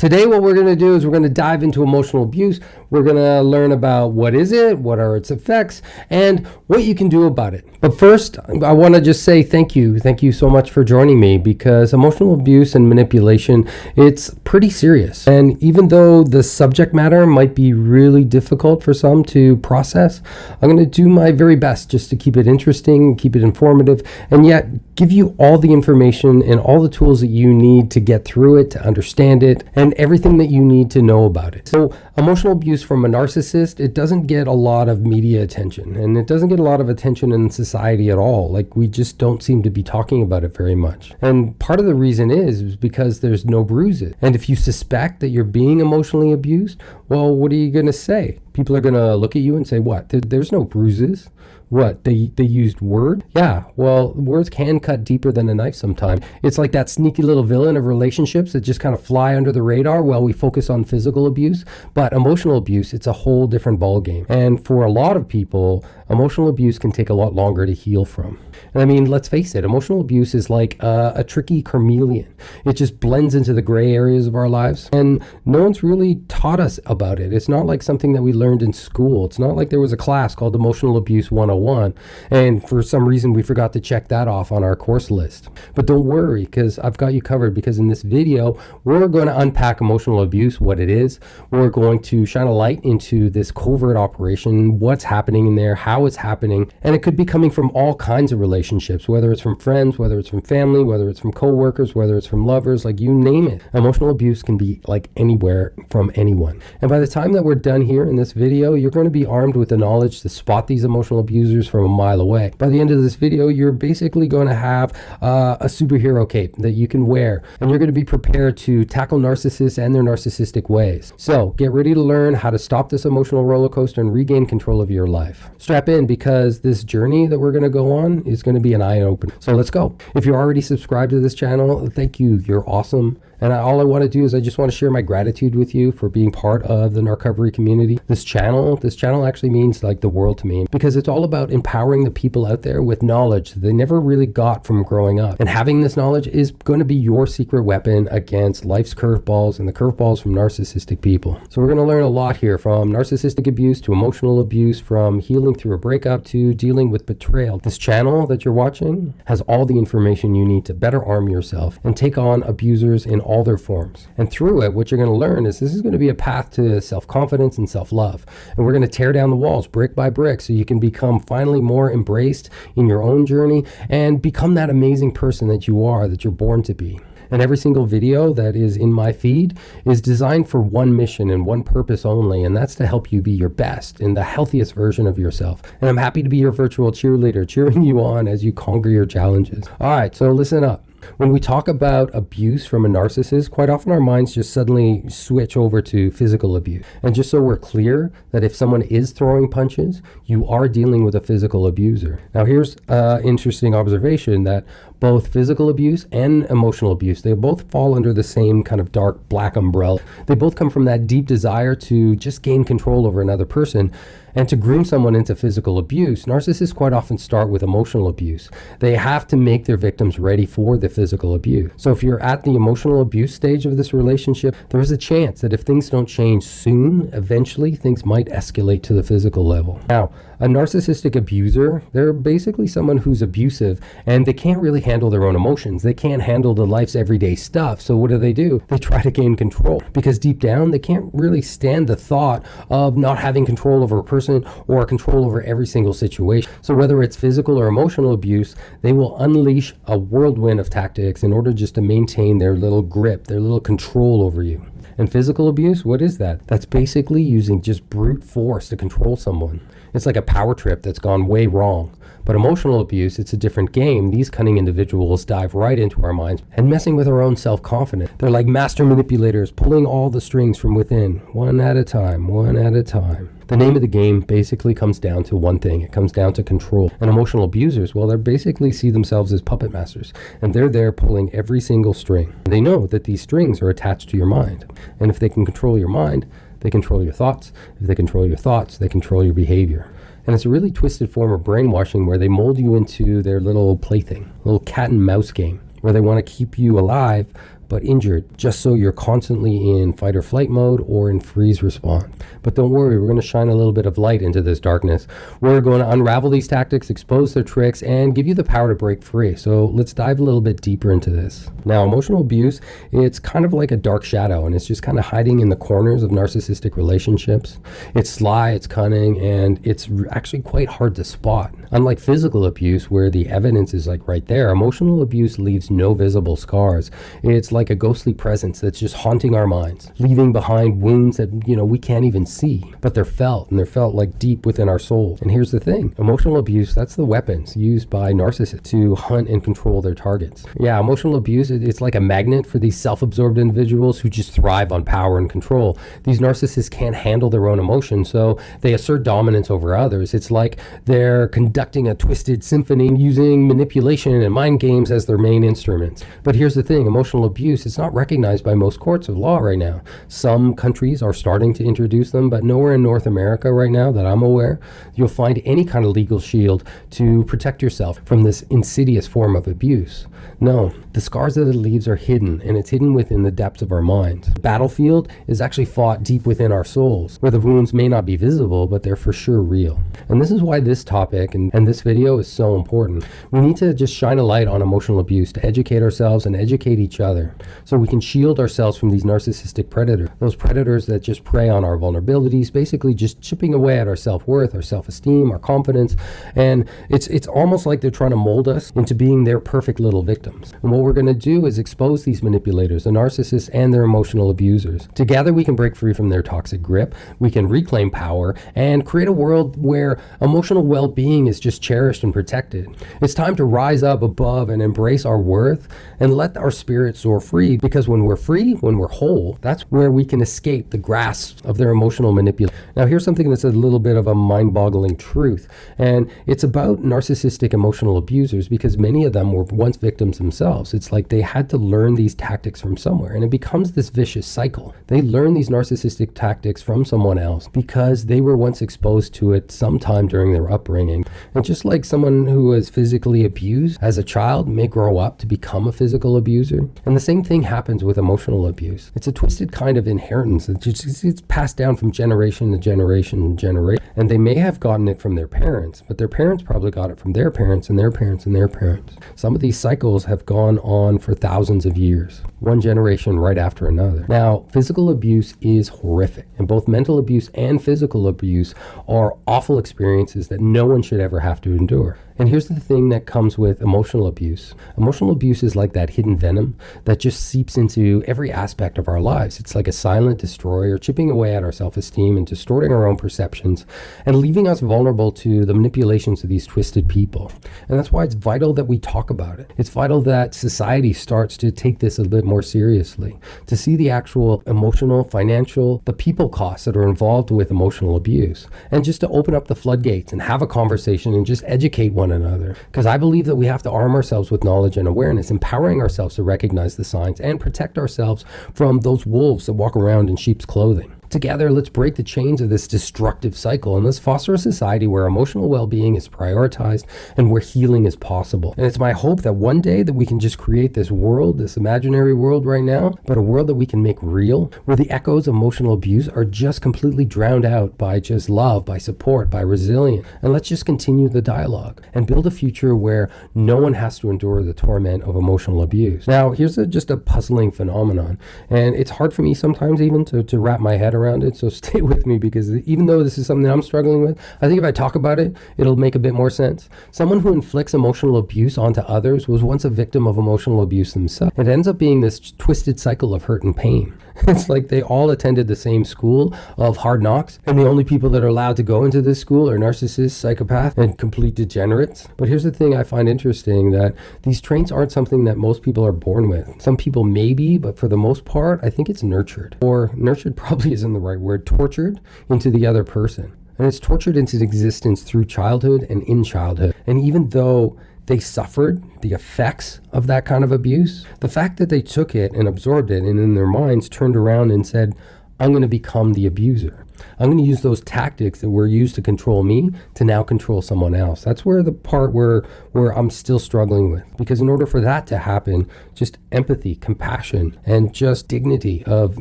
Today what we're going to do is we're going to dive into emotional abuse. We're going to learn about what is it, what are its effects, and what you can do about it. But first, I want to just say thank you. Thank you so much for joining me, because emotional abuse and manipulation, it's pretty serious. And even though the subject matter might be really difficult for some to process, I'm going to do my very best just to keep it interesting, keep it informative, and yet give you all the information and all the tools that you need to get through it, to understand it, and everything that you need to know about it. So emotional abuse from a narcissist, it doesn't get a lot of media attention, and it doesn't get a lot of attention in society at all. Like, we just don't seem to be talking about it very much. And part of the reason is because there's no bruises. And if you suspect that you're being emotionally abused, well, what are you going to say? People are going to look at you and say, what? There's no bruises. What, they used word? Yeah, well, words can cut deeper than a knife sometimes. It's like that sneaky little villain of relationships that just kind of fly under the radar while we focus on physical abuse. But emotional abuse, it's a whole different ballgame. And for a lot of people, emotional abuse can take a lot longer to heal from. And I mean, let's face it, emotional abuse is like a tricky chameleon. It just blends into the gray areas of our lives, and no one's really taught us about it. It's not like something that we learned in school. It's not like there was a class called Emotional Abuse 101, and for some reason we forgot to check that off on our course list. But don't worry, because I've got you covered, because in this video, we're going to unpack emotional abuse, what it is. We're going to shine a light into this covert operation, what's happening in there, how it's happening, and it could be coming from all kinds of relationships, whether it's from friends, whether it's from family, whether it's from coworkers, whether it's from lovers, like you name it. Emotional abuse can be like anywhere from anyone. And by the time that we're done here in this video, you're going to be armed with the knowledge to spot these emotional abusers from a mile away. By the end of this video, you're basically going to have a superhero cape that you can wear, and you're going to be prepared to tackle narcissists and their narcissistic ways. So get ready to learn how to stop this emotional roller coaster and regain control of your life. Strap in, because this journey that we're going to go on is going to be an eye-opener. So let's go. If you're already subscribed to this channel, thank you. You're awesome. And all I want to do is I just want to share my gratitude with you for being part of the Narcovery community. This channel actually means like the world to me, because it's all about empowering the people out there with knowledge that they never really got from growing up. And having this knowledge is going to be your secret weapon against life's curveballs and the curveballs from narcissistic people. So we're going to learn a lot here, from narcissistic abuse to emotional abuse, from healing through a breakup to dealing with betrayal. This channel that you're watching has all the information you need to better arm yourself and take on abusers in all their forms. And through it, what you're going to learn is this is going to be a path to self-confidence and self-love. And we're going to tear down the walls brick by brick so you can become finally more embraced in your own journey and become that amazing person that you are, that you're born to be. And every single video that is in my feed is designed for one mission and one purpose only, and that's to help you be your best and the healthiest version of yourself. And I'm happy to be your virtual cheerleader, cheering you on as you conquer your challenges. All right, so listen up. When we talk about abuse from a narcissist, quite often our minds just suddenly switch over to physical abuse. And just so we're clear that if someone is throwing punches, you are dealing with a physical abuser. Now here's an interesting observation, that both physical abuse and emotional abuse, they both fall under the same kind of dark black umbrella. They both come from that deep desire to just gain control over another person. And to groom someone into physical abuse, narcissists quite often start with emotional abuse. They have to make their victims ready for the physical abuse. So if you're at the emotional abuse stage of this relationship, there is a chance that if things don't change soon, eventually things might escalate to the physical level. Now, a narcissistic abuser, they're basically someone who's abusive, and they can't really handle their own emotions. They can't handle the life's everyday stuff. So what do? They try to gain control, because deep down, they can't really stand the thought of not having control over a person or control over every single situation. So whether it's physical or emotional abuse, they will unleash a whirlwind of tactics in order just to maintain their little grip, their little control over you. And physical abuse, what is that? That's basically using just brute force to control someone. It's like a power trip that's gone way wrong. But emotional abuse, it's a different game. These cunning individuals dive right into our minds and messing with our own self-confidence. They're like master manipulators, pulling all the strings from within, one at a time, one at a time. The name of the game basically comes down to one thing. It comes down to control. And emotional abusers, well, they basically see themselves as puppet masters, and they're there pulling every single string. They know that these strings are attached to your mind. And if they can control your mind, they control your thoughts. If they control your thoughts, they control your behavior. And it's a really twisted form of brainwashing where they mold you into their little plaything, little cat and mouse game, where they want to keep you alive, but injured, just so you're constantly in fight or flight mode or in freeze response. But don't worry, we're going to shine a little bit of light into this darkness. We're going to unravel these tactics, expose their tricks, and give you the power to break free. So let's dive a little bit deeper into this. Now, emotional abuse, it's kind of like a dark shadow, and it's just kind of hiding in the corners of narcissistic relationships. It's sly, it's cunning, and it's actually quite hard to spot. Unlike physical abuse, where the evidence is like right there, emotional abuse leaves no visible scars. It's like a ghostly presence that's just haunting our minds, leaving behind wounds that, we can't even see, but they're felt, and they're felt like deep within our soul. And here's the thing, emotional abuse, that's the weapons used by narcissists to hunt and control their targets. Yeah, emotional abuse, it's like a magnet for these self-absorbed individuals who just thrive on power and control. These narcissists can't handle their own emotions, so they assert dominance over others. It's like they're conducting a twisted symphony using manipulation and mind games as their main instruments. But here's the thing, emotional abuse, it's not recognized by most courts of law right now. Some countries are starting to introduce them, but nowhere in North America right now that I'm aware, you'll find any kind of legal shield to protect yourself from this insidious form of abuse. No, the scars that it leaves are hidden, and it's hidden within the depths of our minds. The battlefield is actually fought deep within our souls, where the wounds may not be visible, but they're for sure real. And this is why this topic and this video is so important. We need to just shine a light on emotional abuse to educate ourselves and educate each other, so we can shield ourselves from these narcissistic predators, those predators that just prey on our vulnerabilities, basically just chipping away at our self-worth, our self-esteem, our confidence. And it's almost like they're trying to mold us into being their perfect little victims. And what we're going to do is expose these manipulators, the narcissists and their emotional abusers. Together we can break free from their toxic grip, we can reclaim power, and create a world where emotional well-being is just cherished and protected. It's time to rise up above and embrace our worth and let our spirit soar free, because when we're free, when we're whole, that's where we can escape the grasp of their emotional manipulation. Now here's something that's a little bit of a mind-boggling truth, and it's about narcissistic emotional abusers, because many of them were once victims themselves. It's like they had to learn these tactics from somewhere, and it becomes this vicious cycle. They learn these narcissistic tactics from someone else because they were once exposed to it sometime during their upbringing. And just like someone who was physically abused as a child may grow up to become a physical abuser, and the same thing happens with emotional abuse. It's a twisted kind of inheritance. It's passed down from generation to generation and generation, and they may have gotten it from their parents, but their parents probably got it from their parents and their parents and their parents. Some of these cycles have gone on for thousands of years, one generation right after another. Now, physical abuse is horrific, and both mental abuse and physical abuse are awful experiences that no one should ever have to endure. And here's the thing that comes with emotional abuse. Emotional abuse is like that hidden venom that just seeps into every aspect of our lives. It's like a silent destroyer, chipping away at our self-esteem and distorting our own perceptions and leaving us vulnerable to the manipulations of these twisted people. And that's why it's vital that we talk about it. It's vital that society starts to take this a bit more seriously, to see the actual emotional, financial, the people costs that are involved with emotional abuse, and just to open up the floodgates and have a conversation and just educate one another. Because I believe that we have to arm ourselves with knowledge and awareness, empowering ourselves to recognize the signs and protect ourselves from those wolves that walk around in sheep's clothing. Together, let's break the chains of this destructive cycle, and let's foster a society where emotional well-being is prioritized and where healing is possible. And it's my hope that one day that we can just create this world, this imaginary world right now, but a world that we can make real, where the echoes of emotional abuse are just completely drowned out by just love, by support, by resilience. And let's just continue the dialogue and build a future where no one has to endure the torment of emotional abuse. Now, here's just a puzzling phenomenon, and it's hard for me sometimes even to wrap my head around it, so stay with me, because even though this is something I'm struggling with, I think if I talk about it, it'll make a bit more sense. Someone who inflicts emotional abuse onto others was once a victim of emotional abuse themselves. It ends up being this twisted cycle of hurt and pain. It's like they all attended the same school of hard knocks, and the only people that are allowed to go into this school are narcissists, psychopaths, and complete degenerates. But here's the thing I find interesting, that these traits aren't something that most people are born with. Some people maybe, but for the most part, I think it's nurtured. Or nurtured probably isn't the right word, tortured into the other person. And it's tortured into existence through childhood and in childhood. And even though they suffered the effects of that kind of abuse, the fact that they took it and absorbed it and in their minds turned around and said, I'm going to become the abuser. I'm going to use those tactics that were used to control me to now control someone else. That's where the part where I'm still struggling with. Because in order for that to happen, just empathy, compassion, and just dignity of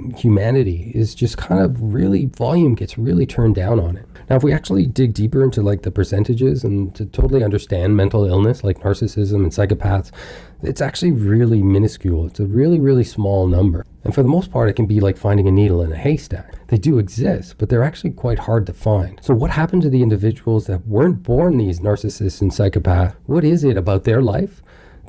humanity is just kind of really, volume gets really turned down on it. Now, if we actually dig deeper into like the percentages and to totally understand mental illness like narcissism and psychopaths, it's actually really minuscule. It's a really, really small number. And for the most part, it can be like finding a needle in a haystack. They do exist, but they're actually quite hard to find. So what happened to the individuals that weren't born these narcissists and psychopaths? What is it about their life,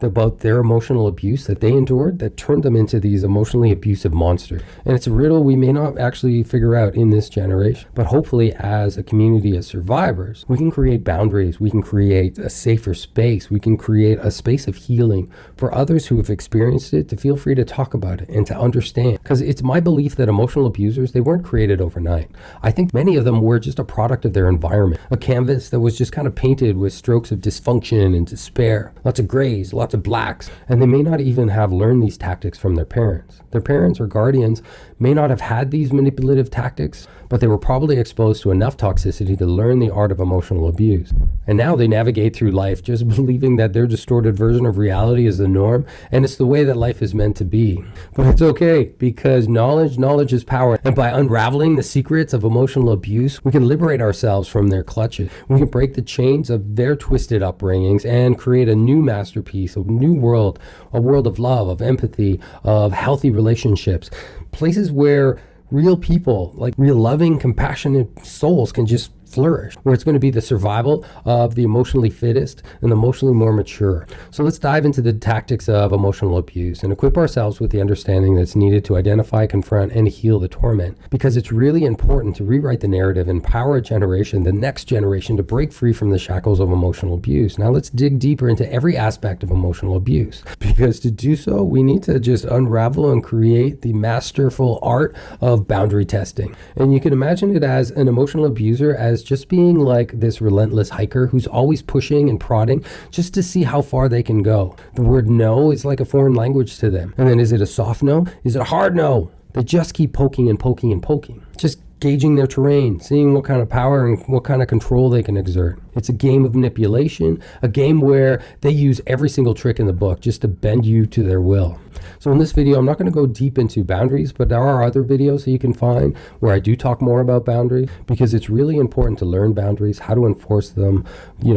about their emotional abuse that they endured that turned them into these emotionally abusive monsters? And it's a riddle we may not actually figure out in this generation, but hopefully as a community of survivors, we can create boundaries, we can create a safer space, we can create a space of healing for others who have experienced it to feel free to talk about it and to understand. Because it's my belief that emotional abusers, they weren't created overnight. I think many of them were just a product of their environment, a canvas that was just kind of painted with strokes of dysfunction and despair, lots of grays, lots of blacks, and they may not even have learned these tactics from their parents. Their parents or guardians may not have had these manipulative tactics, but they were probably exposed to enough toxicity to learn the art of emotional abuse. And now they navigate through life just believing that their distorted version of reality is the norm, and it's the way that life is meant to be. But it's okay, because knowledge is power. And by unraveling the secrets of emotional abuse, we can liberate ourselves from their clutches. We can break the chains of their twisted upbringings and create a new masterpiece, a new world, a world of love, of empathy, of healthy relationships, places where real people, like real loving, compassionate souls can just flourish, where it's going to be the survival of the emotionally fittest and the emotionally more mature. So let's dive into the tactics of emotional abuse and equip ourselves with the understanding that's needed to identify, confront, and heal the torment, because it's really important to rewrite the narrative, empower a generation, the next generation, to break free from the shackles of emotional abuse. Now let's dig deeper into every aspect of emotional abuse, because to do so, we need to just unravel and create the masterful art of boundary testing. And you can imagine it as an emotional abuser as just being like this relentless hiker who's always pushing and prodding just to see how far they can go. The word no is like a foreign language to them. And then is it a soft no? Is it a hard no? They just keep poking and poking and poking. Just gauging their terrain, seeing what kind of power and what kind of control they can exert. It's a game of manipulation, a game where they use every single trick in the book just to bend you to their will. So in this video, I'm not going to go deep into boundaries, but there are other videos that you can find where I do talk more about boundaries, because it's really important to learn boundaries, how to enforce them,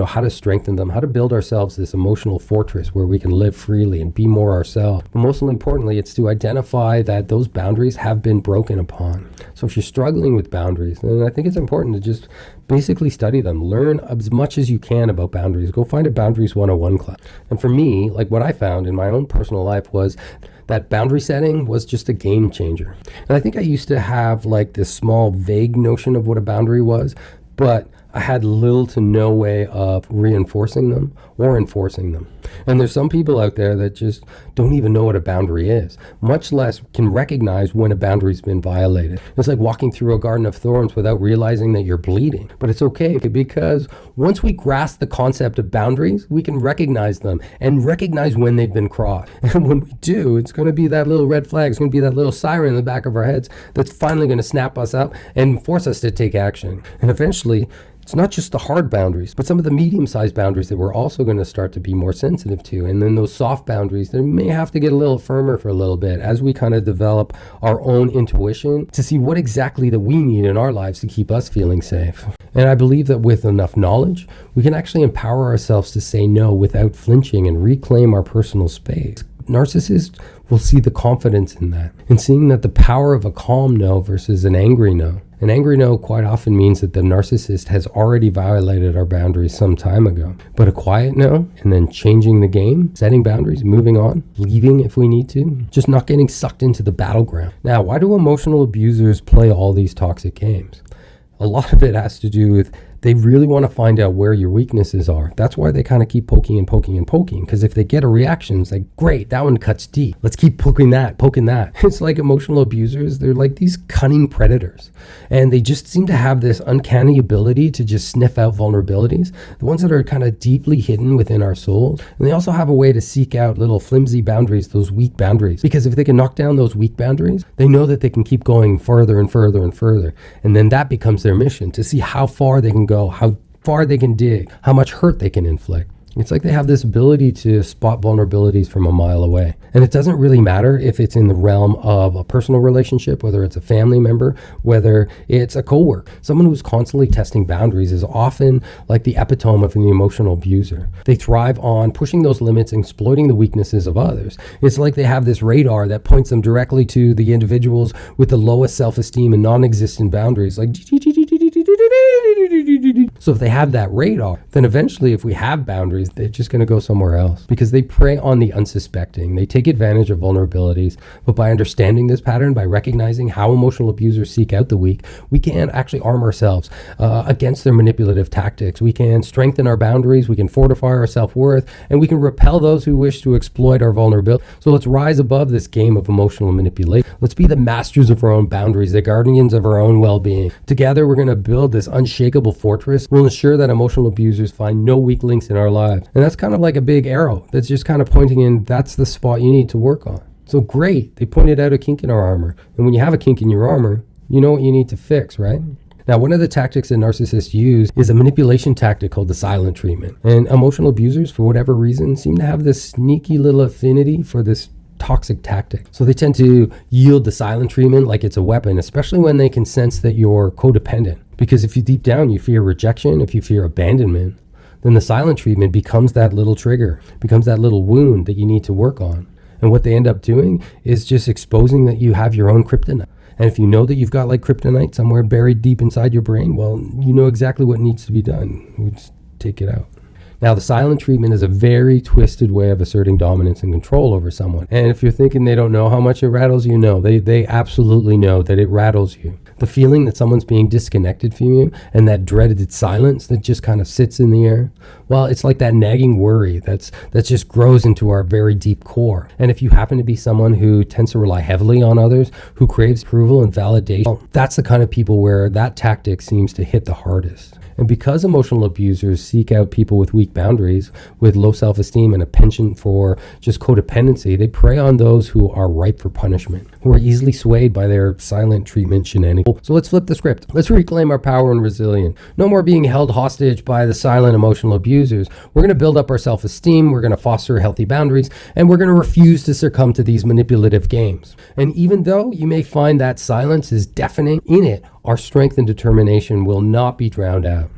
how to strengthen them, how to build ourselves this emotional fortress where we can live freely and be more ourselves. But most importantly, it's to identify that those boundaries have been broken upon. So if you're struggling with boundaries, then I think it's important to just basically study them, learn as much as you can about boundaries. Go find a Boundaries 101 class. And for me, like what I found in my own personal life was that boundary setting was just a game changer. And I think I used to have like this small vague notion of what a boundary was, but I had little to no way of reinforcing them or enforcing them. And there's some people out there that just don't even know what a boundary is, much less can recognize when a boundary's been violated. It's like walking through a garden of thorns without realizing that you're bleeding. But it's okay, because once we grasp the concept of boundaries, we can recognize them and recognize when they've been crossed. And when we do, it's going to be that little red flag. It's going to be that little siren in the back of our heads that's finally going to snap us up and force us to take action. And eventually, it's not just the hard boundaries, but some of the medium-sized boundaries that we're also going to start to be more sensitive to. And then those soft boundaries, they may have to get a little firmer for a little bit as we kind of develop our own intuition to see what exactly that we need in our lives to keep us feeling safe. And I believe that with enough knowledge, we can actually empower ourselves to say no without flinching and reclaim our personal space. Narcissists will see the confidence in that, and seeing that the power of a calm no versus an angry no. An angry no quite often means that the narcissist has already violated our boundaries some time ago. But a quiet no, and then changing the game, setting boundaries, moving on, leaving if we need to, just not getting sucked into the battleground. Now, why do emotional abusers play all these toxic games? A lot of it has to do with they really want to find out where your weaknesses are. That's why they kind of keep poking and poking and poking, because if they get a reaction, it's like, great, that one cuts deep. Let's keep poking that. It's like emotional abusers. They're like these cunning predators, and they just seem to have this uncanny ability to just sniff out vulnerabilities, the ones that are kind of deeply hidden within our souls. And they also have a way to seek out little flimsy boundaries, those weak boundaries, because if they can knock down those weak boundaries, they know that they can keep going further and further and further. And then that becomes their mission, to see how far they can go, how far they can dig, how much hurt they can inflict. It's like they have this ability to spot vulnerabilities from a mile away. And it doesn't really matter if it's in the realm of a personal relationship, whether it's a family member, whether it's a coworker. Someone who's constantly testing boundaries is often like the epitome of an emotional abuser. They thrive on pushing those limits and exploiting the weaknesses of others. It's like they have this radar that points them directly to the individuals with the lowest self-esteem and non-existent boundaries, like so if they have that radar, then eventually if we have boundaries, they're just going to go somewhere else, because they prey on the unsuspecting. They take advantage of vulnerabilities. But by understanding this pattern, by recognizing how emotional abusers seek out the weak, we can actually arm ourselves against their manipulative tactics. We can strengthen our boundaries, we can fortify our self-worth, and we can repel those who wish to exploit our vulnerability. So let's rise above this game of emotional manipulation. Let's be the masters of our own boundaries, the guardians of our own well-being. Together, we're going to build this unshakable fortress. We'll ensure that emotional abusers find no weak links in our lives. And that's kind of like a big arrow that's just kind of pointing in, that's the spot you need to work on. So great, they pointed out a kink in our armor. And when you have a kink in your armor, you know what you need to fix, right? Now, one of the tactics that narcissists use is a manipulation tactic called the silent treatment. And emotional abusers, for whatever reason, seem to have this sneaky little affinity for this toxic tactic. So they tend to yield the silent treatment like it's a weapon, especially when they can sense that you're codependent. Because if you deep down you fear rejection, if you fear abandonment, then the silent treatment becomes that little trigger, becomes that little wound that you need to work on. And what they end up doing is just exposing that you have your own kryptonite. And if you know that you've got like kryptonite somewhere buried deep inside your brain, well, you know exactly what needs to be done. We just take it out. Now, the silent treatment is a very twisted way of asserting dominance and control over someone. And if you're thinking they don't know how much it rattles you, no, they absolutely know that it rattles you. The feeling that someone's being disconnected from you and that dreaded silence that just kind of sits in the air, well, it's like that nagging worry that just grows into our very deep core. And if you happen to be someone who tends to rely heavily on others, who craves approval and validation, well, that's the kind of people where that tactic seems to hit the hardest. And because emotional abusers seek out people with weak boundaries, with low self-esteem and a penchant for just codependency, they prey on those who are ripe for punishment, who are easily swayed by their silent treatment shenanigans. So let's flip the script. Let's reclaim our power and resilience. No more being held hostage by the silent emotional abusers. We're going to build up our self-esteem, we're going to foster healthy boundaries, and we're going to refuse to succumb to these manipulative games. And even though you may find that silence is deafening, in it, our strength and determination will not be drowned out.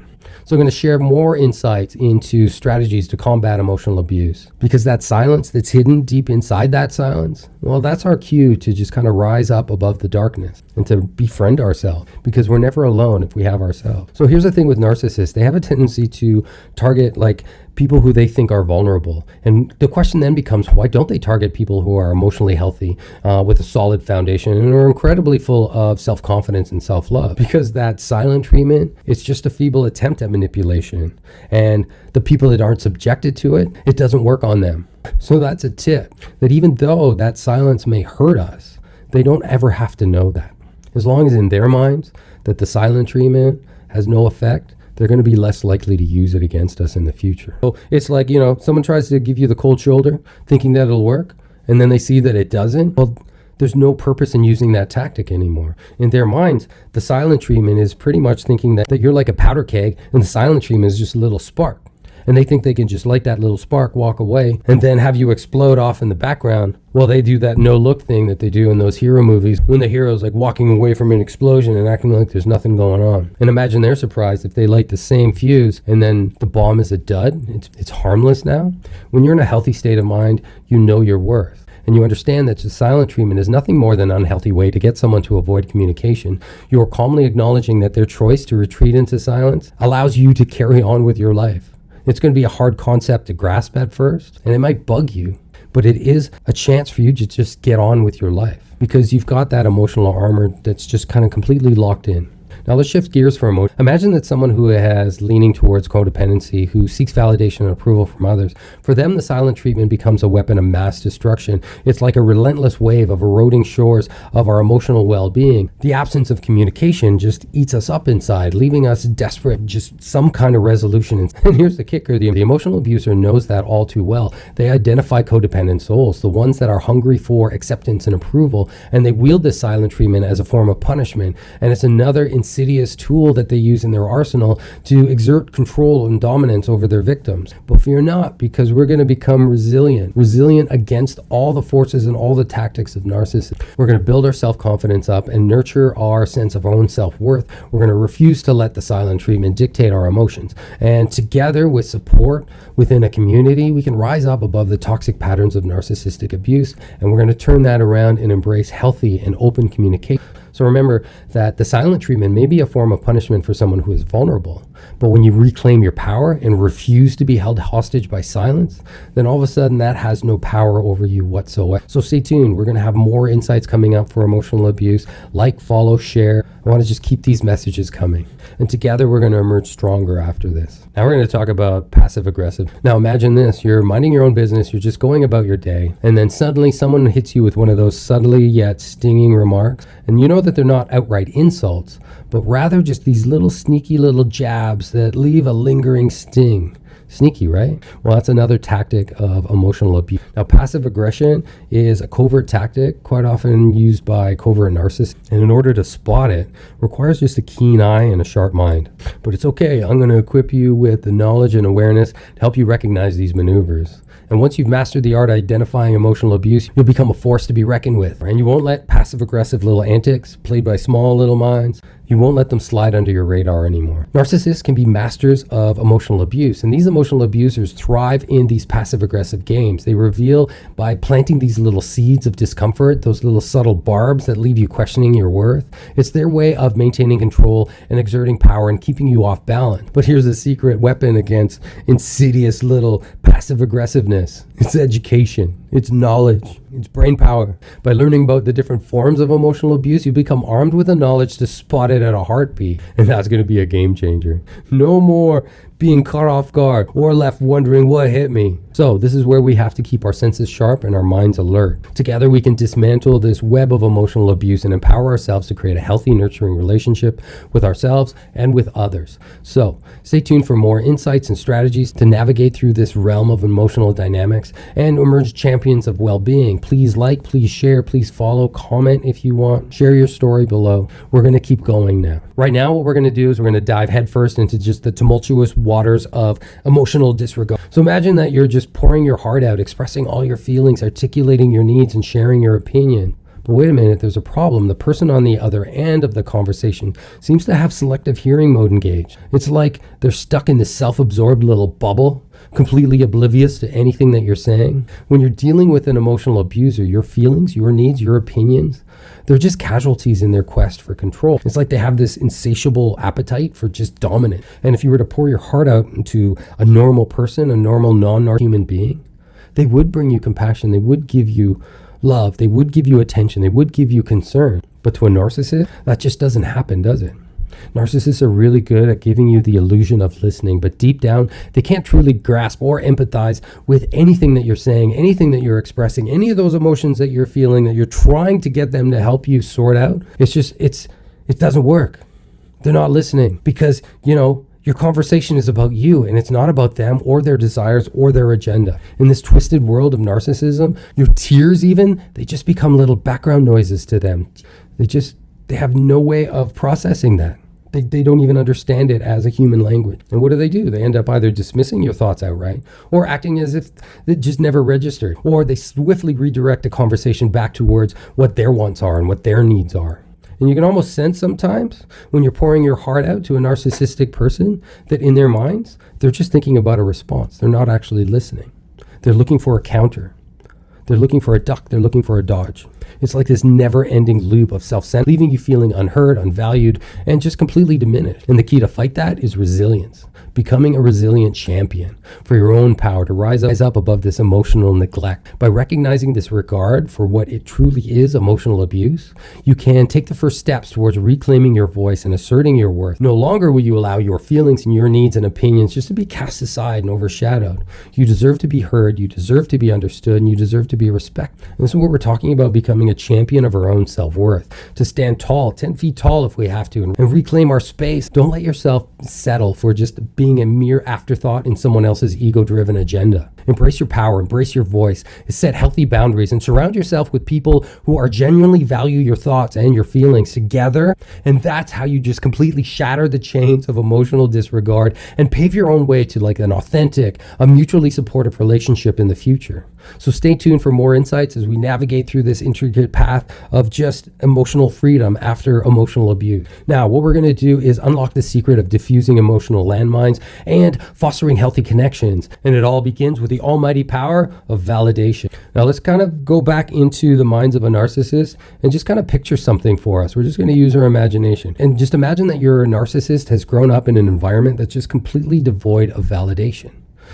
So I'm going to share more insights into strategies to combat emotional abuse, because that silence that's hidden deep inside that silence, well, that's our cue to just kind of rise up above the darkness and to befriend ourselves, because we're never alone if we have ourselves. So here's the thing with narcissists. They have a tendency to target like people who they think are vulnerable. And the question then becomes, why don't they target people who are emotionally healthy, with a solid foundation and are incredibly full of self-confidence and self-love? Because that silent treatment, it's just a feeble attempt at manipulation. And the people that aren't subjected to it, it doesn't work on them. So that's a tip, that even though that silence may hurt us, they don't ever have to know that. As long as in their minds that the silent treatment has no effect, they're going to be less likely to use it against us in the future. So it's like, someone tries to give you the cold shoulder thinking that it'll work, and then they see that it doesn't. Well, there's no purpose in using that tactic anymore. In their minds, the silent treatment is pretty much thinking that you're like a powder keg, and the silent treatment is just a little spark. And they think they can just light that little spark, walk away, and then have you explode off in the background. Well, they do that no-look thing that they do in those hero movies when the hero's like walking away from an explosion and acting like there's nothing going on. And imagine they're surprised if they light the same fuse and then the bomb is a dud. It's harmless now. When you're in a healthy state of mind, you know your worth. And you understand that the silent treatment is nothing more than an unhealthy way to get someone to avoid communication. You are calmly acknowledging that their choice to retreat into silence allows you to carry on with your life. It's going to be a hard concept to grasp at first, and it might bug you, but it is a chance for you to just get on with your life, because you've got that emotional armor that's just kind of completely locked in. Now let's shift gears for a moment. Imagine that someone who has leaning towards codependency, who seeks validation and approval from others, for them the silent treatment becomes a weapon of mass destruction. It's like a relentless wave of eroding shores of our emotional well-being. The absence of communication just eats us up inside, leaving us desperate, just some kind of resolution. And here's the kicker, the emotional abuser knows that all too well. They identify codependent souls, the ones that are hungry for acceptance and approval, and they wield this silent treatment as a form of punishment. And it's another insidious tool that they use in their arsenal to exert control and dominance over their victims. But fear not, because we're going to become resilient against all the forces and all the tactics of narcissism. We're going to build our self-confidence up and nurture our sense of our own self-worth. We're going to refuse to let the silent treatment dictate our emotions. And together with support within a community, we can rise up above the toxic patterns of narcissistic abuse, and we're going to turn that around and embrace healthy and open communication. So remember that the silent treatment may be a form of punishment for someone who is vulnerable, but when you reclaim your power and refuse to be held hostage by silence, then all of a sudden that has no power over you whatsoever. So stay tuned. We're going to have more insights coming up for emotional abuse. Like, follow, share. I want to just keep these messages coming. And together we're going to emerge stronger after this. Now we're going to talk about passive aggressive. Now imagine this. You're minding your own business. You're just going about your day. And then suddenly someone hits you with one of those subtly yet stinging remarks. And you know that they're not outright insults, but rather just these little sneaky little jabs that leave a lingering sting. Sneaky, right? Well, that's another tactic of emotional abuse. Now, passive aggression is a covert tactic, quite often used by covert narcissists. And in order to spot it, requires just a keen eye and a sharp mind. But it's okay. I'm going to equip you with the knowledge and awareness to help you recognize these maneuvers. And once you've mastered the art of identifying emotional abuse, you'll become a force to be reckoned with. And you won't let passive-aggressive little antics played by small little minds, you won't let them slide under your radar anymore. Narcissists can be masters of emotional abuse, and these emotional abusers thrive in these passive-aggressive games. They reveal by planting these little seeds of discomfort, those little subtle barbs that leave you questioning your worth. It's their way of maintaining control and exerting power and keeping you off balance. But here's the secret weapon against insidious little passive-aggressiveness. It's education. It's knowledge. It's brain power. By learning about the different forms of emotional abuse, you become armed with the knowledge to spot it at a heartbeat. And that's going to be a game changer. No more being caught off guard or left wondering what hit me. So this is where we have to keep our senses sharp and our minds alert. Together we can dismantle this web of emotional abuse and empower ourselves to create a healthy, nurturing relationship with ourselves and with others. So stay tuned for more insights and strategies to navigate through this realm of emotional dynamics and emerge champions of well-being. Please like, please share, please follow, comment if you want, share your story below. We're going to keep going now. Right now, what we're going to do is we're going to dive headfirst into just the tumultuous waters of emotional disregard. So imagine that you're just pouring your heart out, expressing all your feelings, articulating your needs, and sharing your opinion. But wait a minute, there's a problem. The person on the other end of the conversation seems to have selective hearing mode engaged. It's like they're stuck in this self-absorbed little bubble, completely oblivious to anything that you're saying. When you're dealing with an emotional abuser, your feelings, your needs, your opinions, they're just casualties in their quest for control. It's like they have this insatiable appetite for just dominance. And if you were to pour your heart out into a normal person, a normal non-human being, they would bring you compassion. They would give you love. They would give you attention. They would give you concern. But to a narcissist, that just doesn't happen, does it? Narcissists are really good at giving you the illusion of listening, but deep down, they can't truly grasp or empathize with anything that you're saying, anything that you're expressing, any of those emotions that you're feeling, that you're trying to get them to help you sort out. It doesn't work. They're not listening because, your conversation is about you and it's not about them or their desires or their agenda. In this twisted world of narcissism, your tears even, they just become little background noises to them. They have no way of processing that. They don't even understand it as a human language. And what do? They end up either dismissing your thoughts outright or acting as if they just never registered, or they swiftly redirect the conversation back towards what their wants are and what their needs are. And you can almost sense sometimes when you're pouring your heart out to a narcissistic person that in their minds, they're just thinking about a response. They're not actually listening. They're looking for a counter. They're looking for a duck. They're looking for a dodge. It's like this never-ending loop of self-centered, leaving you feeling unheard, unvalued, and just completely diminished. And the key to fight that is resilience. Becoming a resilient champion for your own power to rise up above this emotional neglect. By recognizing this regard for what it truly is, emotional abuse, you can take the first steps towards reclaiming your voice and asserting your worth. No longer will you allow your feelings and your needs and opinions just to be cast aside and overshadowed. You deserve to be heard, you deserve to be understood, and you deserve to be respected. And this is what we're talking about, becoming a champion of our own self-worth. To stand tall, 10 feet tall if we have to, and reclaim our space. Don't let yourself settle for just being a mere afterthought in someone else's ego-driven agenda. Embrace your power, embrace your voice, set healthy boundaries, and surround yourself with people who are genuinely value your thoughts and your feelings together. And that's how you just completely shatter the chains of emotional disregard and pave your own way to like an authentic, a mutually supportive relationship in the future. So stay tuned for more insights as we navigate through this intricate path of just emotional freedom after emotional abuse. Now, what we're going to do is unlock the secret of diffusing emotional landmines and fostering healthy connections. And it all begins with the almighty power of validation. Now, let's kind of go back into the minds of a narcissist and just kind of picture something for us. We're just going to use our imagination. And just imagine that your narcissist has grown up in an environment that's just completely devoid of validation.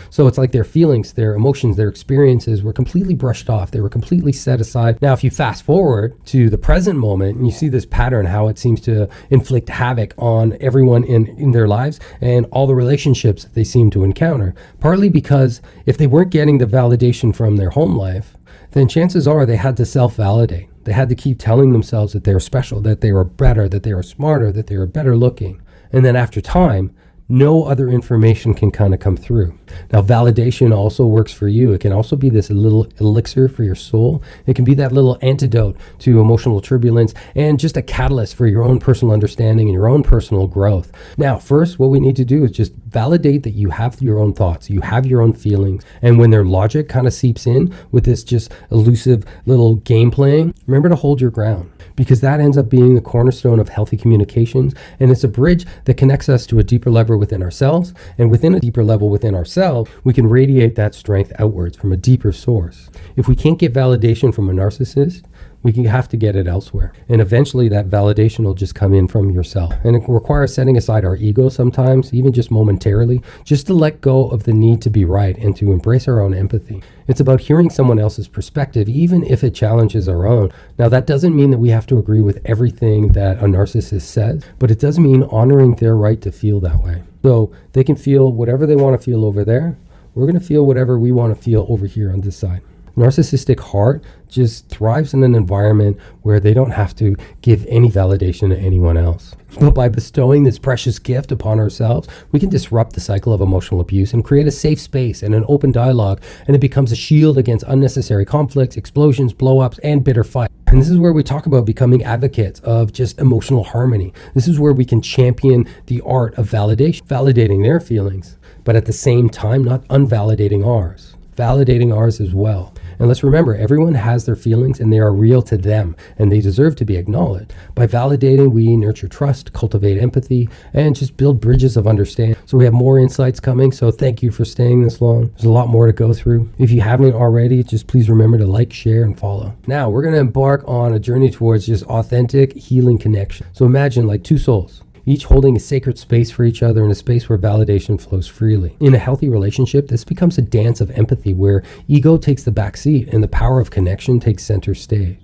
So it's like their feelings, their emotions, their experiences were completely brushed off. They were completely set aside. Now, if you fast forward to the present moment and you see this pattern, how it seems to inflict havoc on everyone in their lives and all the relationships that they seem to encounter, partly because if they weren't getting the validation from their home life, then chances are they had to self-validate. They had to keep telling themselves that they were special, that they were better, that they were smarter, that they were better looking. And then after time, no other information can kind of come through. Now, validation also works for you. It can also be this little elixir for your soul. It can be that little antidote to emotional turbulence and just a catalyst for your own personal understanding and your own personal growth. Now, first, what we need to do is just validate that you have your own thoughts, you have your own feelings. And when their logic kind of seeps in with this just elusive little game playing, remember to hold your ground, because that ends up being the cornerstone of healthy communications. And it's a bridge that connects us to a deeper level within ourselves. And within a deeper level within ourselves, we can radiate that strength outwards from a deeper source. If we can't get validation from a narcissist, we can have to get it elsewhere. And eventually that validation will just come in from yourself. And it requires setting aside our ego sometimes, even just momentarily, just to let go of the need to be right and to embrace our own empathy. It's about hearing someone else's perspective, even if it challenges our own. Now, that doesn't mean that we have to agree with everything that a narcissist says, but it does mean honoring their right to feel that way. So they can feel whatever they want to feel over there. We're going to feel whatever we want to feel over here on this side. Narcissistic heart just thrives in an environment where they don't have to give any validation to anyone else. But by bestowing this precious gift upon ourselves, we can disrupt the cycle of emotional abuse and create a safe space and an open dialogue, and it becomes a shield against unnecessary conflicts, explosions, blow-ups, and bitter fights. And this is where we talk about becoming advocates of just emotional harmony. This is where we can champion the art of validation, validating their feelings, but at the same time, not unvalidating ours, validating ours as well. And let's remember, everyone has their feelings and they are real to them and they deserve to be acknowledged. By validating, we nurture trust, cultivate empathy, and just build bridges of understanding. So we have more insights coming, so thank you for staying this long. There's a lot more to go through. If you haven't already, just please remember to like, share, and follow. Now, we're going to embark on a journey towards just authentic healing connection. So imagine like two souls, each holding a sacred space for each other in a space where validation flows freely. In a healthy relationship, this becomes a dance of empathy where ego takes the back seat and the power of connection takes center stage.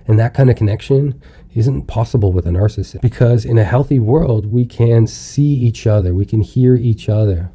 And that kind of connection isn't possible with a narcissist, because in a healthy world, we can see each other, we can hear each other,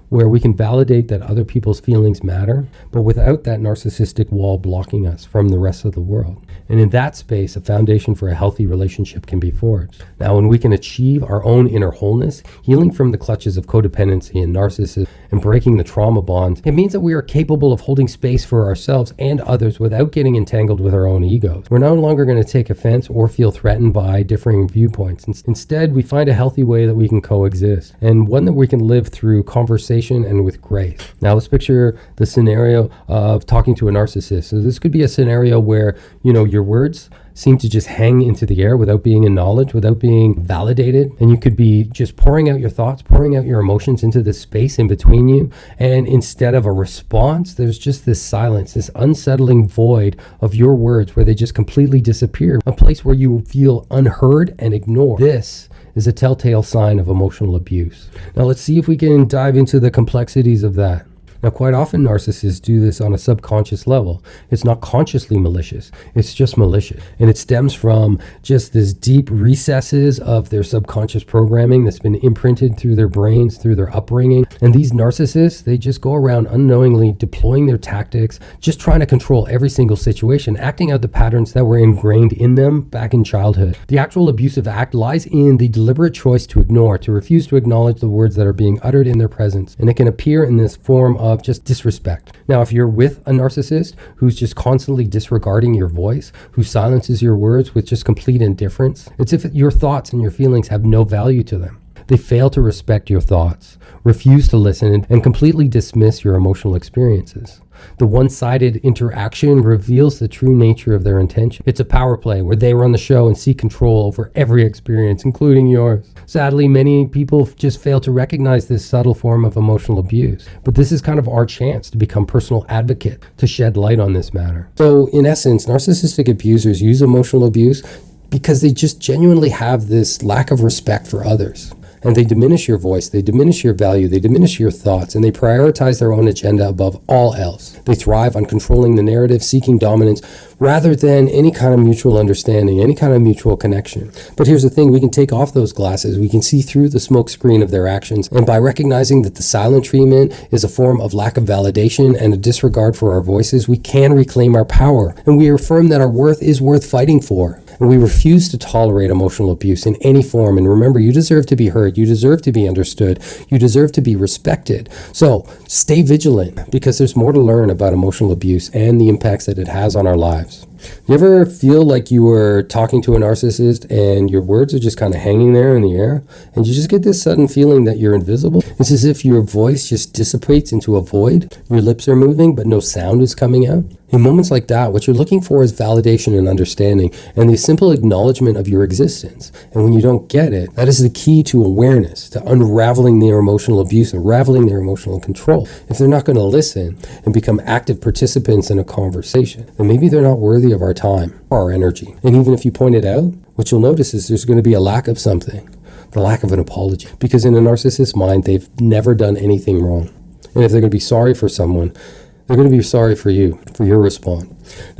where we can validate that other people's feelings matter, but without that narcissistic wall blocking us from the rest of the world. And in that space, a foundation for a healthy relationship can be forged. Now, when we can achieve our own inner wholeness, healing from the clutches of codependency and narcissism, and breaking the trauma bonds, it means that we are capable of holding space for ourselves and others without getting entangled with our own egos. We're no longer going to take offense or feel threatened by differing viewpoints. Instead, we find a healthy way that we can coexist, and one that we can live through conversation and with grace. Now, let's picture the scenario of talking to a narcissist. So this could be a scenario where, your words seem to just hang into the air without being acknowledged, without being validated. And you could be just pouring out your thoughts, pouring out your emotions into the space in between you. And instead of a response, there's just this silence, this unsettling void of your words where they just completely disappear. A place where you feel unheard and ignored. This is a telltale sign of emotional abuse. Now let's see if we can dive into the complexities of that. Now, quite often narcissists do this on a subconscious level. It's not consciously malicious, it's just malicious. And it stems from just this deep recesses of their subconscious programming that's been imprinted through their brains, through their upbringing. And these narcissists, they just go around unknowingly deploying their tactics, just trying to control every single situation, acting out the patterns that were ingrained in them back in childhood. The actual abusive act lies in the deliberate choice to ignore, to refuse to acknowledge the words that are being uttered in their presence. And it can appear in this form of just disrespect. Now, if you're with a narcissist who's just constantly disregarding your voice, who silences your words with just complete indifference, it's if your thoughts and your feelings have no value to them. They fail to respect your thoughts, refuse to listen, and completely dismiss your emotional experiences. The one-sided interaction reveals the true nature of their intention. It's a power play where they run the show and seek control over every experience, including yours. Sadly, many people just fail to recognize this subtle form of emotional abuse. But this is kind of our chance to become personal advocate, to shed light on this matter. So in essence, narcissistic abusers use emotional abuse because they just genuinely have this lack of respect for others. And they diminish your voice, they diminish your value, they diminish your thoughts, and they prioritize their own agenda above all else. They thrive on controlling the narrative, seeking dominance, rather than any kind of mutual understanding, any kind of mutual connection. But here's the thing, we can take off those glasses, we can see through the smoke screen of their actions, and by recognizing that the silent treatment is a form of lack of validation and a disregard for our voices, we can reclaim our power, and we affirm that our worth is worth fighting for. And we refuse to tolerate emotional abuse in any form. And remember, you deserve to be heard. You deserve to be understood. You deserve to be respected. So stay vigilant, because there's more to learn about emotional abuse and the impacts that it has on our lives. You ever feel like you were talking to a narcissist and your words are just kind of hanging there in the air, and you just get this sudden feeling that you're invisible? It's as if your voice just dissipates into a void. Your lips are moving, but no sound is coming out. In moments like that, what you're looking for is validation and understanding, and the simple acknowledgement of your existence. And when you don't get it, that is the key to awareness, to unraveling their emotional abuse, unraveling their emotional control. If they're not going to listen and become active participants in a conversation, then maybe they're not worthy of our time or our energy. And even if you point it out, what you'll notice is there's going to be a lack of something, the lack of an apology. Because in a narcissist's mind, they've never done anything wrong. And if they're going to be sorry for someone, they're going to be sorry for you, for your response.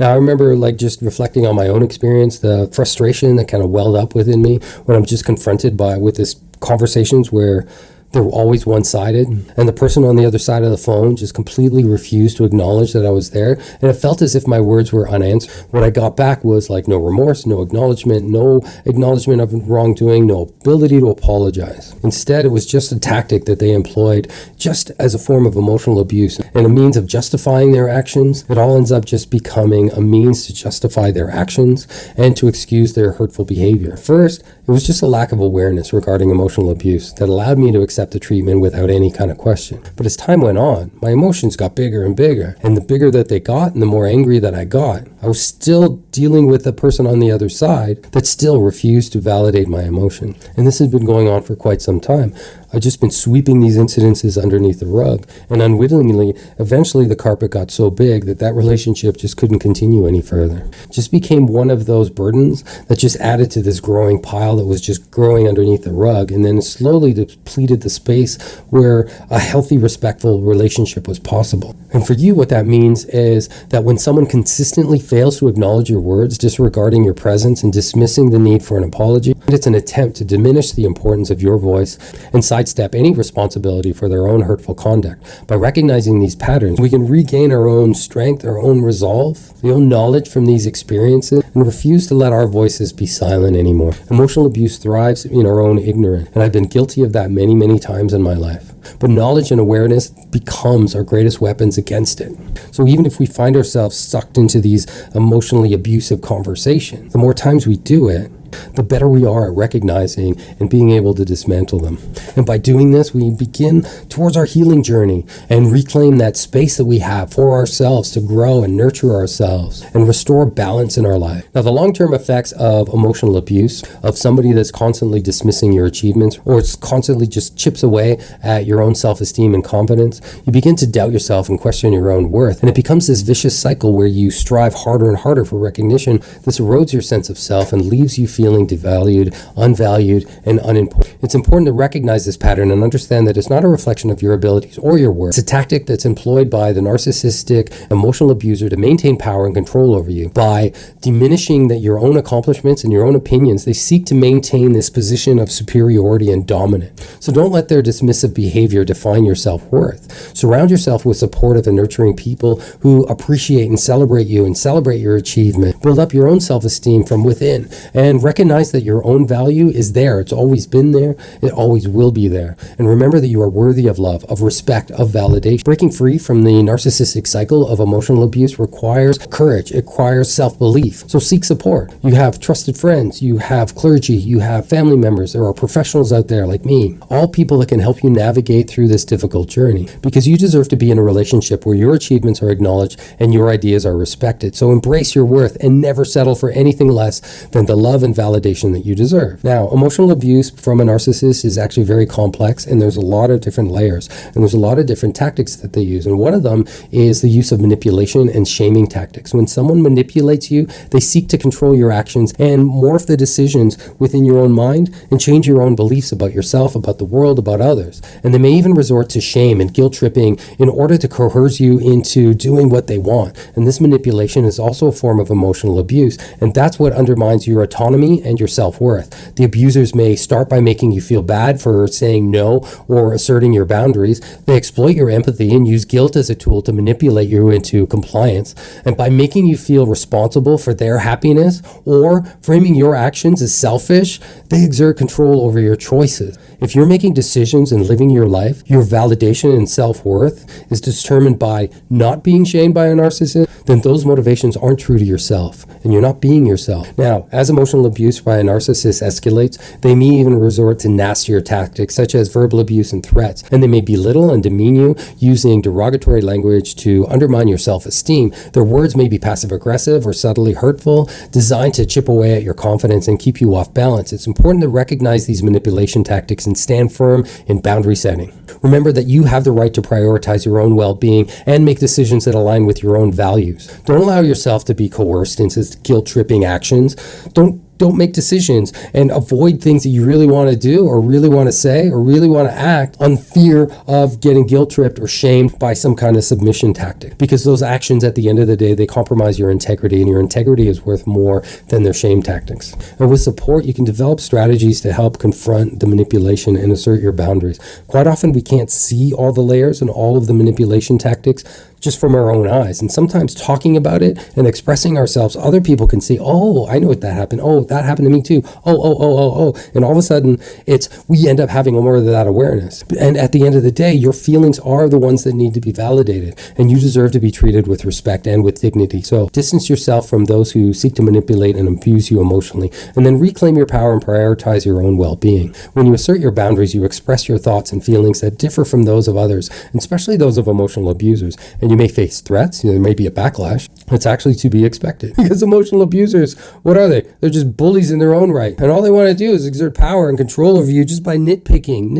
Now, I remember just reflecting on my own experience, the frustration that kind of welled up within me when I'm just confronted with this conversations where they were always one-sided, and the person on the other side of the phone just completely refused to acknowledge that I was there, and it felt as if my words were unanswered. What I got back was no remorse, no acknowledgement of wrongdoing, no ability to apologize. Instead, it was just a tactic that they employed just as a form of emotional abuse and a means of justifying their actions. It all ends up just becoming a means to justify their actions and to excuse their hurtful behavior. First, it was just a lack of awareness regarding emotional abuse that allowed me to accept the treatment without any kind of question. But as time went on, my emotions got bigger and bigger. And the bigger that they got and the more angry that I got, I was still dealing with the person on the other side that still refused to validate my emotion. And this has been going on for quite some time. I've just been sweeping these incidences underneath the rug, and unwittingly, eventually the carpet got so big that relationship just couldn't continue any further. It just became one of those burdens that just added to this growing pile that was just growing underneath the rug, and then slowly depleted the space where a healthy, respectful relationship was possible. And for you, what that means is that when someone consistently fails to acknowledge your words, disregarding your presence and dismissing the need for an apology, it's an attempt to diminish the importance of your voice and sidestep any responsibility for their own hurtful conduct. By recognizing these patterns, we can regain our own strength, our own resolve, our own knowledge from these experiences, and refuse to let our voices be silent anymore. Emotional abuse thrives in our own ignorance, and I've been guilty of that many, many times in my life. But knowledge and awareness becomes our greatest weapons against it. So even if we find ourselves sucked into these emotionally abusive conversations, the more times we do it, the better we are at recognizing and being able to dismantle them. And by doing this, we begin towards our healing journey and reclaim that space that we have for ourselves to grow and nurture ourselves and restore balance in our life. Now, the long-term effects of emotional abuse, of somebody that's constantly dismissing your achievements or it's constantly just chips away at your own self-esteem and confidence, you begin to doubt yourself and question your own worth. And it becomes this vicious cycle where you strive harder and harder for recognition. This erodes your sense of self and leaves you feeling devalued, unvalued, and unimportant. It's important to recognize this pattern and understand that it's not a reflection of your abilities or your worth. It's a tactic that's employed by the narcissistic emotional abuser to maintain power and control over you. By diminishing that your own accomplishments and your own opinions, they seek to maintain this position of superiority and dominant. So don't let their dismissive behavior define your self-worth. Surround yourself with supportive and nurturing people who appreciate and celebrate you and celebrate your achievement. Build up your own self-esteem from within and recognize that your own value is there. It's always been there. It always will be there. And remember that you are worthy of love, of respect, of validation. Breaking free from the narcissistic cycle of emotional abuse requires courage. It requires self-belief. So seek support. You have trusted friends. You have clergy. You have family members. There are professionals out there like me. All people that can help you navigate through this difficult journey, because you deserve to be in a relationship where your achievements are acknowledged and your ideas are respected. So embrace your worth and never settle for anything less than the love and validation that you deserve. Now, emotional abuse from a narcissist is actually very complex, and there's a lot of different layers, and there's a lot of different tactics that they use. And one of them is the use of manipulation and shaming tactics. When someone manipulates you, they seek to control your actions and morph the decisions within your own mind and change your own beliefs about yourself, about the world, about others. And they may even resort to shame and guilt tripping in order to coerce you into doing what they want. And this manipulation is also a form of emotional abuse, and that's what undermines your autonomy and your self-worth. The abusers may start by making you feel bad for saying no or asserting your boundaries. They exploit your empathy and use guilt as a tool to manipulate you into compliance. And by making you feel responsible for their happiness or framing your actions as selfish, they exert control over your choices. If you're making decisions and living your life, your validation and self-worth is determined by not being shamed by a narcissist, then those motivations aren't true to yourself, and you're not being yourself. Now, as emotional abuse by a narcissist escalates, they may even resort to nastier tactics, such as verbal abuse and threats, and they may belittle and demean you using derogatory language to undermine your self-esteem. Their words may be passive-aggressive or subtly hurtful, designed to chip away at your confidence and keep you off balance. It's important to recognize these manipulation tactics and stand firm in boundary setting. Remember that you have the right to prioritize your own well-being and make decisions that align with your own values. Don't allow yourself to be coerced into guilt-tripping actions. Don't make decisions and avoid things that you really want to do or really want to say or really want to act on fear of getting guilt-tripped or shamed by some kind of submission tactic. Because those actions at the end of the day, they compromise your integrity, and your integrity is worth more than their shame tactics. And with support, you can develop strategies to help confront the manipulation and assert your boundaries. Quite often, we can't see all the layers and all of the manipulation tactics just from our own eyes. And sometimes talking about it and expressing ourselves, other people can see, oh, I know what that happened. Oh, that happened to me too. Oh. And all of a sudden, we end up having more of that awareness. And at the end of the day, your feelings are the ones that need to be validated, and you deserve to be treated with respect and with dignity. So distance yourself from those who seek to manipulate and abuse you emotionally, and then reclaim your power and prioritize your own well-being. When you assert your boundaries, you express your thoughts and feelings that differ from those of others, and especially those of emotional abusers. And you may face threats, there may be a backlash. It's actually to be expected, because emotional abusers, what are they? They're just bullies in their own right. And all they want to do is exert power and control over you just by nitpicking,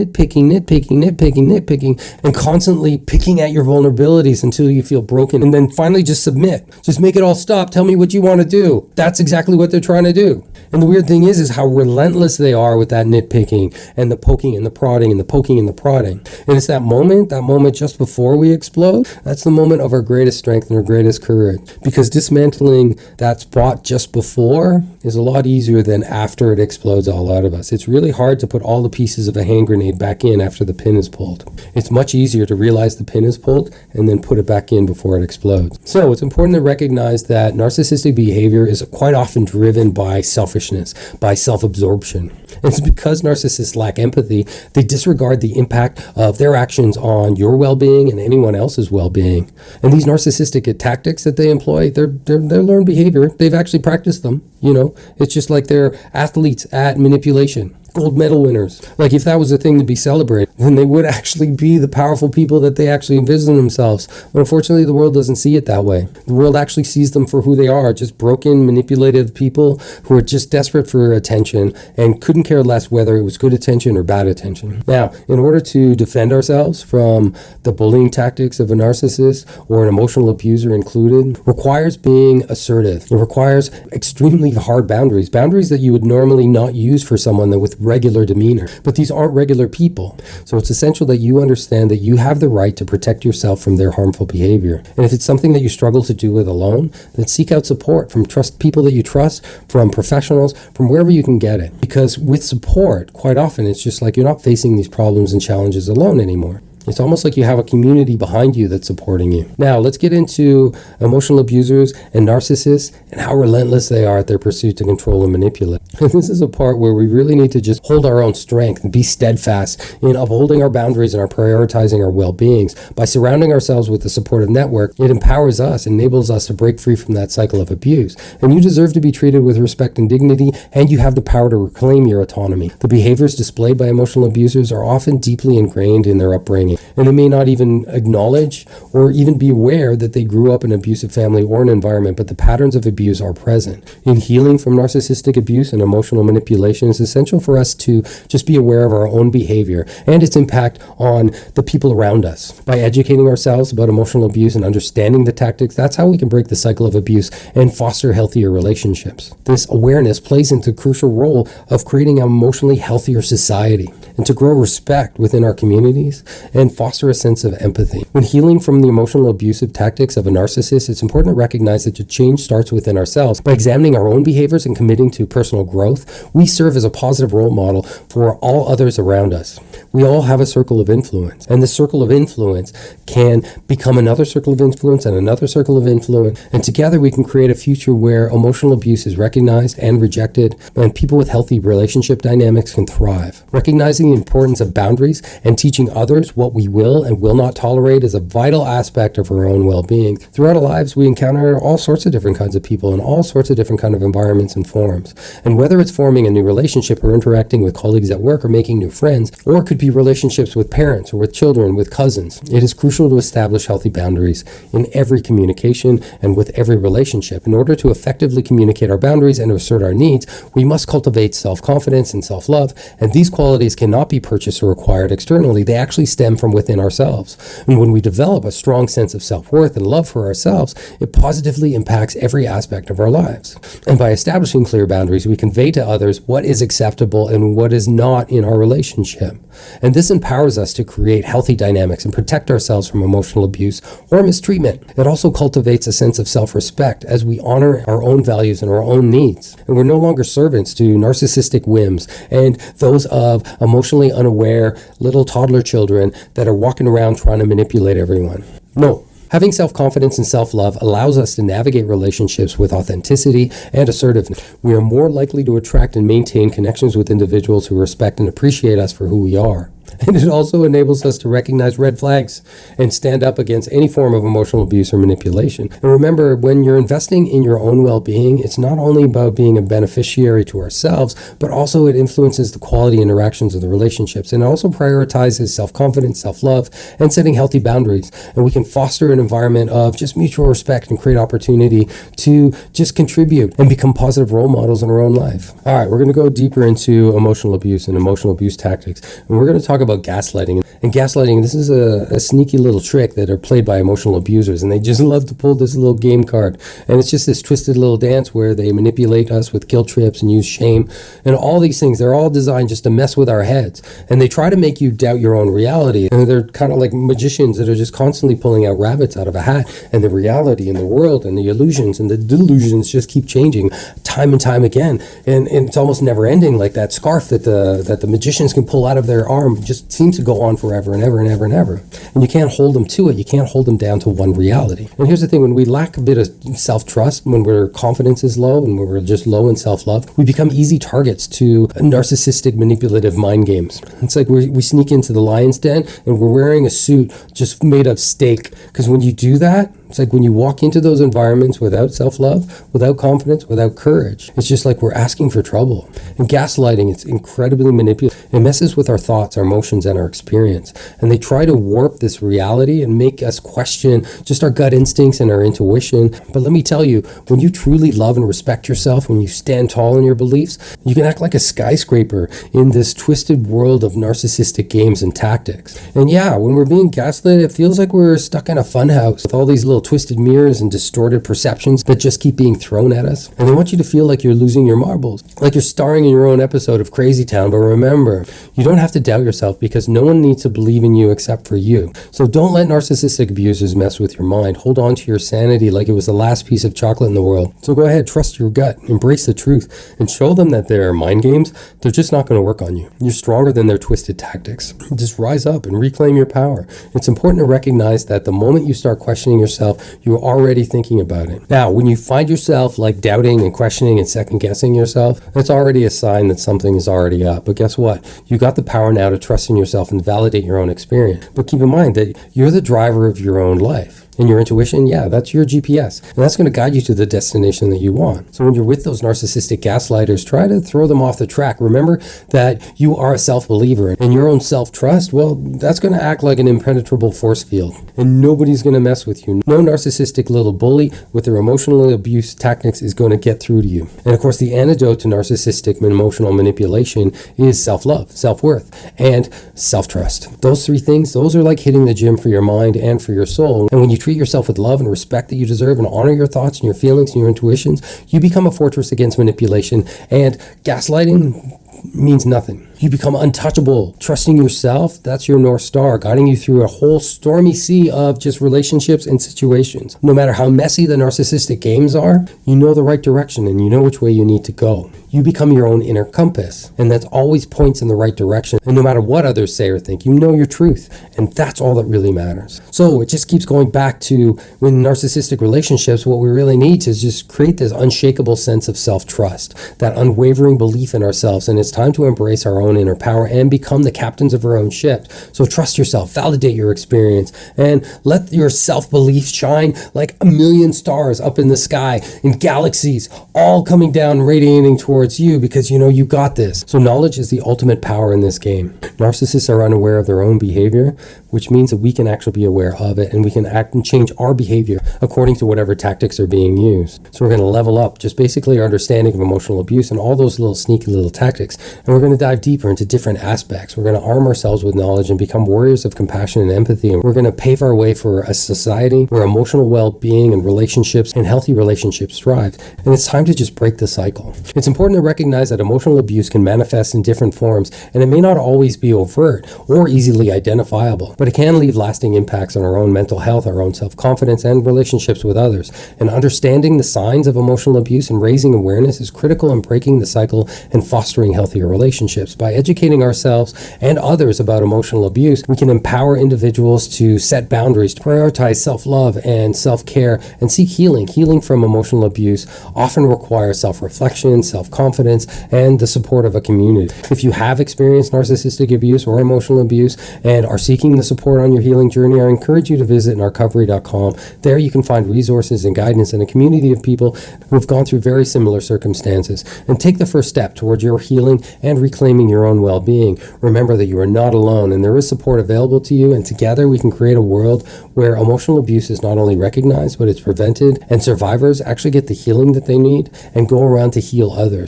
and constantly picking at your vulnerabilities until you feel broken. And then finally just submit. Just make it all stop. Tell me what you want to do. That's exactly what they're trying to do. And the weird thing is how relentless they are with that nitpicking and the poking and the prodding and the poking and the prodding. And it's that moment just before we explode, that's the moment of our greatest strength and our greatest courage. Because dismantling that spot just before is a lot easier than after it explodes all out of us. It's really hard to put all the pieces of a hand grenade back in after the pin is pulled. It's much easier to realize the pin is pulled and then put it back in before it explodes. So it's important to recognize that narcissistic behavior is quite often driven by selfishness, by self-absorption. And it's because narcissists lack empathy, they disregard the impact of their actions on your well-being and anyone else's well-being. And these narcissistic tactics that they employ, they're learned behavior. They've actually practiced them. It's just like they're athletes at manipulation. Gold medal winners. Like, if that was a thing to be celebrated, then they would actually be the powerful people that they actually envision themselves. But unfortunately, the world doesn't see it that way. The world actually sees them for who they are, just broken, manipulative people who are just desperate for attention and couldn't care less whether it was good attention or bad attention. Now, in order to defend ourselves from the bullying tactics of a narcissist or an emotional abuser included, requires being assertive. It requires extremely hard boundaries that you would normally not use for someone that with regular demeanor. But these aren't regular people. So it's essential that you understand that you have the right to protect yourself from their harmful behavior. And if it's something that you struggle to do with alone, then seek out support from people that you trust, from professionals, from wherever you can get it. Because with support, quite often, it's just like you're not facing these problems and challenges alone anymore. It's almost like you have a community behind you that's supporting you. Now, let's get into emotional abusers and narcissists and how relentless they are at their pursuit to control and manipulate. And this is a part where we really need to just hold our own strength and be steadfast in upholding our boundaries and prioritizing our well-beings. By surrounding ourselves with a supportive network, it empowers us, enables us to break free from that cycle of abuse. And you deserve to be treated with respect and dignity, and you have the power to reclaim your autonomy. The behaviors displayed by emotional abusers are often deeply ingrained in their upbringing, and they may not even acknowledge or even be aware that they grew up in an abusive family or an environment, but the patterns of abuse are present. In healing from narcissistic abuse and emotional manipulation, it's essential for us to just be aware of our own behavior and its impact on the people around us. By educating ourselves about emotional abuse and understanding the tactics, that's how we can break the cycle of abuse and foster healthier relationships. This awareness plays into the crucial role of creating an emotionally healthier society and to grow respect within our communities and foster a sense of empathy. When healing from the emotional abusive tactics of a narcissist, it's important to recognize that the change starts within ourselves. By examining our own behaviors and committing to personal growth, we serve as a positive role model for all others around us. We all have a circle of influence, and this circle of influence can become another circle of influence and another circle of influence, and together we can create a future where emotional abuse is recognized and rejected, and people with healthy relationship dynamics can thrive. Recognizing the importance of boundaries and teaching others what we will and will not tolerate is a vital aspect of our own well-being. Throughout our lives, we encounter all sorts of different kinds of people in all sorts of different kinds of environments and forms. And whether it's forming a new relationship or interacting with colleagues at work or making new friends, or it could be relationships with parents or with children, with cousins, it is crucial to establish healthy boundaries in every communication and with every relationship. In order to effectively communicate our boundaries and to assert our needs, we must cultivate self-confidence and self-love, and these qualities cannot be purchased or acquired externally. They actually stem from within ourselves. And when we develop a strong sense of self-worth and love for ourselves, it positively impacts every aspect of our lives. And by establishing clear boundaries, we convey to others what is acceptable and what is not in our relationship. And this empowers us to create healthy dynamics and protect ourselves from emotional abuse or mistreatment. It also cultivates a sense of self-respect as we honor our own values and our own needs. And we're no longer servants to narcissistic whims and those of emotionally unaware little toddler children that are walking around trying to manipulate everyone. No. Having self-confidence and self-love allows us to navigate relationships with authenticity and assertiveness. We are more likely to attract and maintain connections with individuals who respect and appreciate us for who we are. And it also enables us to recognize red flags and stand up against any form of emotional abuse or manipulation. And remember, when you're investing in your own well-being, it's not only about being a beneficiary to ourselves, but also it influences the quality interactions of the relationships. And it also prioritizes self-confidence, self-love, and setting healthy boundaries. And we can foster an environment of just mutual respect and create opportunity to just contribute and become positive role models in our own life. All right, we're going to go deeper into emotional abuse and emotional abuse tactics. And we're going to talk about gaslighting. And gaslighting, this is a sneaky little trick that are played by emotional abusers, and they just love to pull this little game card. And it's just this twisted little dance where they manipulate us with guilt trips and use shame and all these things. They're all designed just to mess with our heads, and they try to make you doubt your own reality. And they're kind of like magicians that are just constantly pulling out rabbits out of a hat, and the reality and the world and the illusions and the delusions just keep changing time and time again, and it's almost never ending. Like that scarf that the magicians can pull out of their arm just seems to go on for forever and ever and ever and ever. And you can't hold them to it. You can't hold them down to one reality. And here's the thing, when we lack a bit of self-trust, when our confidence is low and when we're just low in self-love, we become easy targets to narcissistic manipulative mind games. It's like we sneak into the lion's den and we're wearing a suit just made of steak. Because when you do that, it's like when you walk into those environments without self-love, without confidence, without courage, it's just like we're asking for trouble. And gaslighting, it's incredibly manipulative. It messes with our thoughts, our emotions, and our experience. And they try to warp this reality and make us question just our gut instincts and our intuition. But let me tell you, when you truly love and respect yourself, when you stand tall in your beliefs, you can act like a skyscraper in this twisted world of narcissistic games and tactics. And yeah, when we're being gaslit, it feels like we're stuck in a funhouse with all these little twisted mirrors and distorted perceptions that just keep being thrown at us. And they want you to feel like you're losing your marbles, like you're starring in your own episode of Crazy Town. But remember, you don't have to doubt yourself because no one needs to believe in you except for you. So don't let narcissistic abusers mess with your mind. Hold on to your sanity like it was the last piece of chocolate in the world. So go ahead, trust your gut, embrace the truth, and show them that their mind games, they're just not going to work on you. You're stronger than their twisted tactics. Just rise up and reclaim your power. It's important to recognize that the moment you start questioning yourself, you're already thinking about it. Now, when you find yourself like doubting and questioning and second guessing yourself, that's already a sign that something is already up. But guess what? You got the power now to trust in yourself and validate your own experience. But keep in mind that you're the driver of your own life. And your intuition, yeah, that's your GPS. And that's going to guide you to the destination that you want. So when you're with those narcissistic gaslighters, try to throw them off the track. Remember that you are a self-believer, and your own self-trust, well, that's going to act like an impenetrable force field. And nobody's going to mess with you. No narcissistic little bully with their emotional abuse tactics is going to get through to you. And of course, the antidote to narcissistic emotional manipulation is self-love, self-worth, and self-trust. Those three things, those are like hitting the gym for your mind and for your soul. And when you treat yourself with love and respect that you deserve and honor your thoughts and your feelings and your intuitions, you become a fortress against manipulation, and gaslighting means nothing. You become untouchable. Trusting yourself, that's your North Star, guiding you through a whole stormy sea of just relationships and situations. No matter how messy the narcissistic games are, you know the right direction and you know which way you need to go. You become your own inner compass, and that always points in the right direction. And no matter what others say or think, you know your truth, and that's all that really matters. So it just keeps going back to, when narcissistic relationships, what we really need to just create this unshakable sense of self-trust, that unwavering belief in ourselves. And it's time to embrace our own inner power and become the captains of our own ship. So trust yourself, validate your experience, and let your self-belief shine like a million stars up in the sky, in galaxies, all coming down, radiating towards you, because you know you got this. So knowledge is the ultimate power in this game. Narcissists are unaware of their own behavior, which means that we can actually be aware of it, and we can act and change our behavior according to whatever tactics are being used. So we're going to level up just basically our understanding of emotional abuse and all those little sneaky little tactics, and we're going to dive deeper into different aspects. We're going to arm ourselves with knowledge and become warriors of compassion and empathy, and we're going to pave our way for a society where emotional well-being and relationships and healthy relationships thrive. And it's time to just break the cycle. It's important to recognize that emotional abuse can manifest in different forms, and it may not always be overt or easily identifiable, but it can leave lasting impacts on our own mental health, our own self-confidence, and relationships with others. And understanding the signs of emotional abuse and raising awareness is critical in breaking the cycle and fostering healthier relationships. By educating ourselves and others about emotional abuse, we can empower individuals to set boundaries, to prioritize self-love and self-care, and seek healing. Healing from emotional abuse often requires self-reflection, self-confidence, and the support of a community. If you have experienced narcissistic abuse or emotional abuse and are seeking the support on your healing journey, I encourage you to visit narcovery.com. There you can find resources and guidance and a community of people who have gone through very similar circumstances, and take the first step towards your healing and reclaiming your own well-being. Remember that you are not alone, and there is support available to you, and together we can create a world where emotional abuse is not only recognized, but it's prevented, and survivors actually get the healing that they need and go around to heal others.